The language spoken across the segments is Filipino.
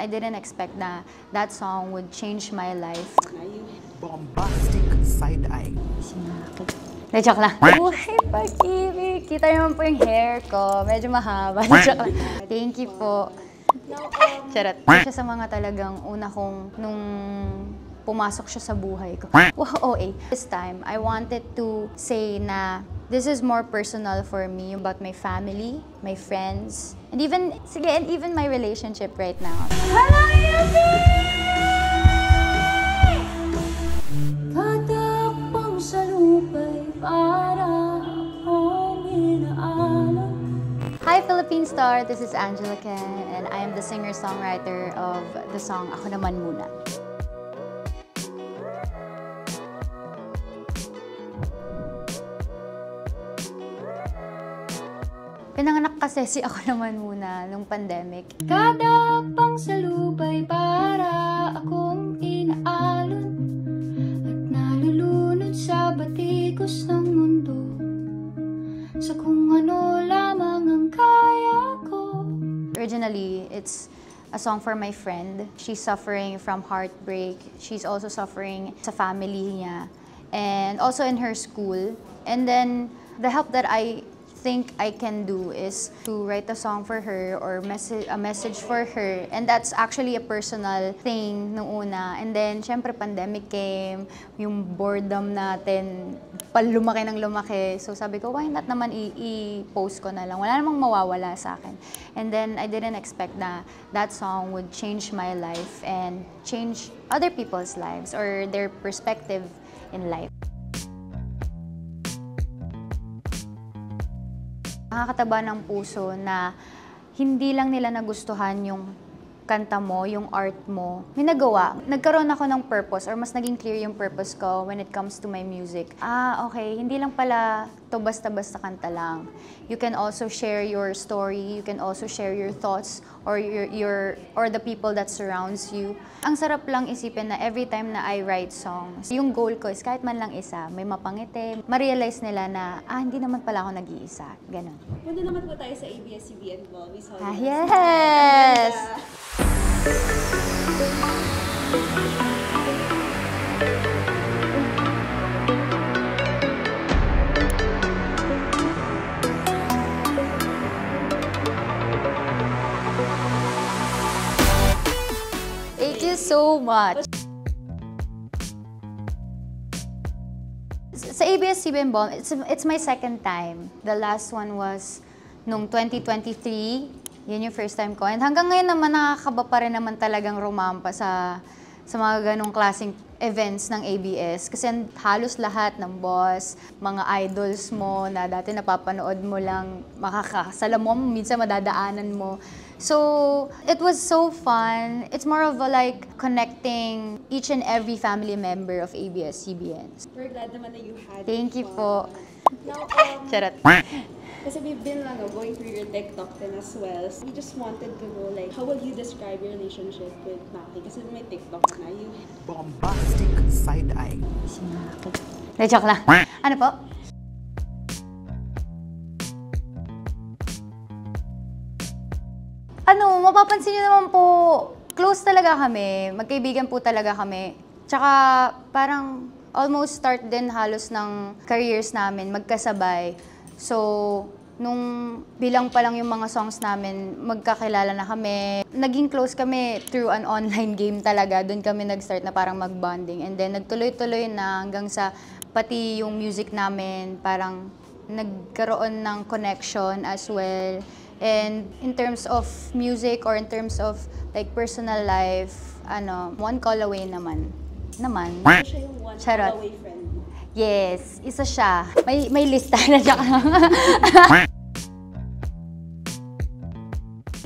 I didn't expect na that song would change my life. Bombastic side-eye. Joke lang. Buhay pag-ibig. Kita naman po yung hair ko. Medyo mahaba. Joke lang. Thank you po. Charot. Siya sa mga talagang una kong nung pumasok siya sa buhay ko. Wow, OA. This time, I wanted to say na this is more personal for me about my family, my friends, and even my relationship right now. Hello, Yuki! Tatakbang sa lupa'y para akong inaalam. Hi, Philippine Star! This is Angela Ken, and I am the singer-songwriter of the song Ako Naman Muna. Pinanganak kasi si Ako Naman Muna nung pandemic. Kadakbang sa lupa'y para akong inaalon at nalulunod sa batikos ng mundo sa kung ano lamang ang kaya ko. Originally, it's a song for my friend. She's suffering from heartbreak. She's also suffering sa family niya and also in her school. And then, the help that I think I can do is to write a song for her or a message for her, and that's actually a personal thing nung una. And then syempre pandemic came, yung boredom natin lumaki ng lumaki, so sabi ko why not naman i-post ko na lang, wala namang mawawala sa akin. And then I didn't expect na that song would change my life and change other people's lives or their perspective in life. Nakakataba ng puso na hindi lang nila nagustuhan yung kanta mo, yung art mo. May nagawa. Nagkaroon ako ng purpose or mas naging clear yung purpose ko when it comes to my music. Okay, hindi lang pala to basta-basta kanta lang. You can also share your story, you can also share your thoughts or or the people that surrounds you. Ang sarap lang isipin na every time na I write songs, yung goal ko is kahit man lang isa, may mapangiti, ma-realize nila na, hindi naman pala ako nag-iisa. Ganon. Punta naman po tayo sa ABS-CBN Ball. We saw Yes! Thank you so much. Sa ABS-CBN Ball, it's my second time. The last one was nung 2023. Yun yung first time ko. And hanggang ngayon naman nakakaba pa rin naman talagang rumampa sa mga ganong klaseng events ng ABS. Kasi halos lahat ng boss, mga idols mo na dati napapanood mo lang, makakasala mo, minsan madadaanan mo. So, it was so fun. It's more of a like connecting each and every family member of ABS-CBN. We're glad naman na you had Thank you fun. po. Now, Charot. kasi we've been going through your TikTok din as well. So we just wanted to know, how will you describe your relationship with Maki? Kasi may TikTok na you. Bombastic side-eye. Joke lang. Ano po? Mapapansin niyo naman po, close talaga kami. Magkaibigan po talaga kami. Tsaka parang almost start din halos ng careers namin, magkasabay. So, nung bilang pa lang yung mga songs namin, magkakilala na kami. Naging close kami through an online game talaga. Doon kami nag-start na parang mag-bonding. And then nagtuloy-tuloy na hanggang sa pati yung music namin, parang nagkaroon ng connection as well. And in terms of music or in terms of like personal life, one call away naman. So siya yung one Charot. away friend mo. Yes, isa siya. May lista na siya.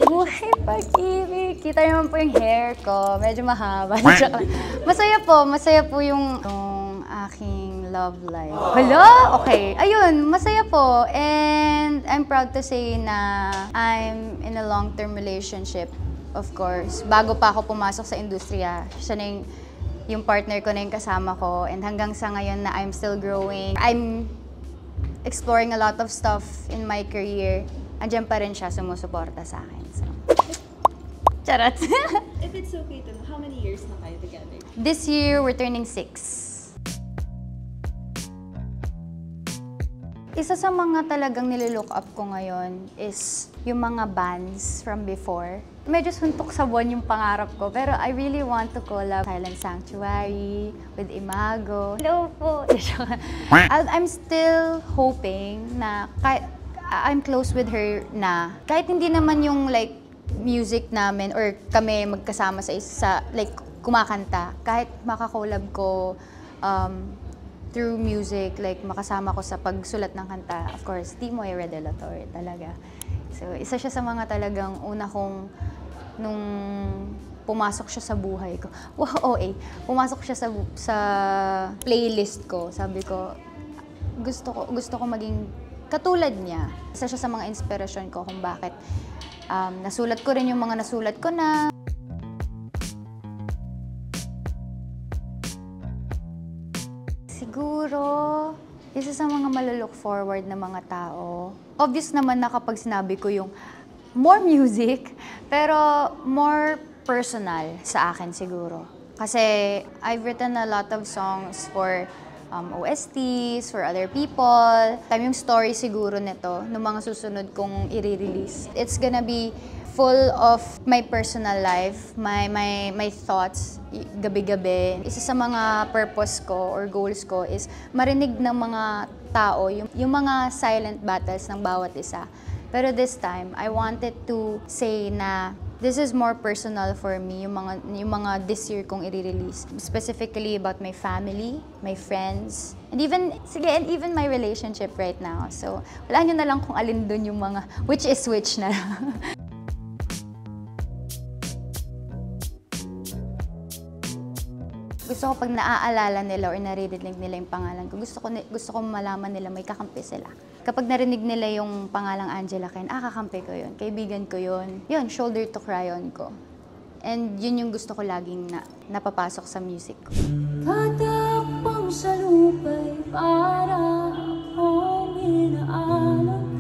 Buhay pag-ibig. Kita naman po yung hair ko. Medyo mahaba. Joke lang. Masaya po yung aking love life. Hala? Okay. Ayun, masaya po. And I'm proud to say na I'm in a long-term relationship, of course. Bago pa ako pumasok sa industriya, siya na yung partner ko na yung kasama ko. And hanggang sa ngayon na I'm still growing. I'm exploring a lot of stuff in my career. Andiyan pa rin siya, sumusuporta sa akin. So. Charot. If it's okay to know, how many years na kayo together? This year, we're turning 6. Isa sa mga talagang nililook up ko ngayon is yung mga bands from before. Medyo suntok sa buwan yung pangarap ko, pero I really want to collab Silent Sanctuary with Imago. Hello po! I'm still hoping na I'm close with her na. Kahit hindi naman yung like music namin or kami magkasama sa isa, like kumakanta, kahit makakolab ko through music, like makasama ko sa pagsulat ng kanta, of course, Timoy Redelator talaga. So, isa siya sa mga talagang una kong, nung pumasok siya sa buhay ko. Wow, pumasok siya sa playlist ko. Sabi ko, gusto ko maging katulad niya. Isa siya sa mga inspirasyon ko kung bakit nasulat ko rin yung mga nasulat ko na. Siguro, isa sa mga malalook forward na mga tao. Obvious naman na kapag sinabi ko yung more music, pero more personal sa akin siguro. Kasi I've written a lot of songs for OSTs, for other people. Yung story siguro nito, ng mga susunod kong i-release. It's gonna be full of my personal life, my thoughts, gabi-gabi. Isa sa mga purpose ko or goals ko is marinig ng mga tao yung mga silent battles ng bawat isa. Pero this time, I wanted to say na this is more personal for me, yung mga this year kong i-release. Specifically about my family, my friends, and even my relationship right now. So, wala nyo na lang kung alin dun yung mga which is which na lang. Gusto ko pag naaalala nila or naririnig nila yung pangalan ko, gusto ko malaman nila may kakampi sila. Kapag narinig nila yung pangalang Angela Ken, kakampi ko yun, kaibigan ko yun. Yun, shoulder to cry on ko. And yun yung gusto ko laging napapasok sa music ko. Tatakbang sa lupa'y para akong inaalon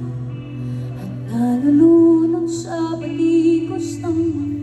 at nalulunod sa batikos ng mundo.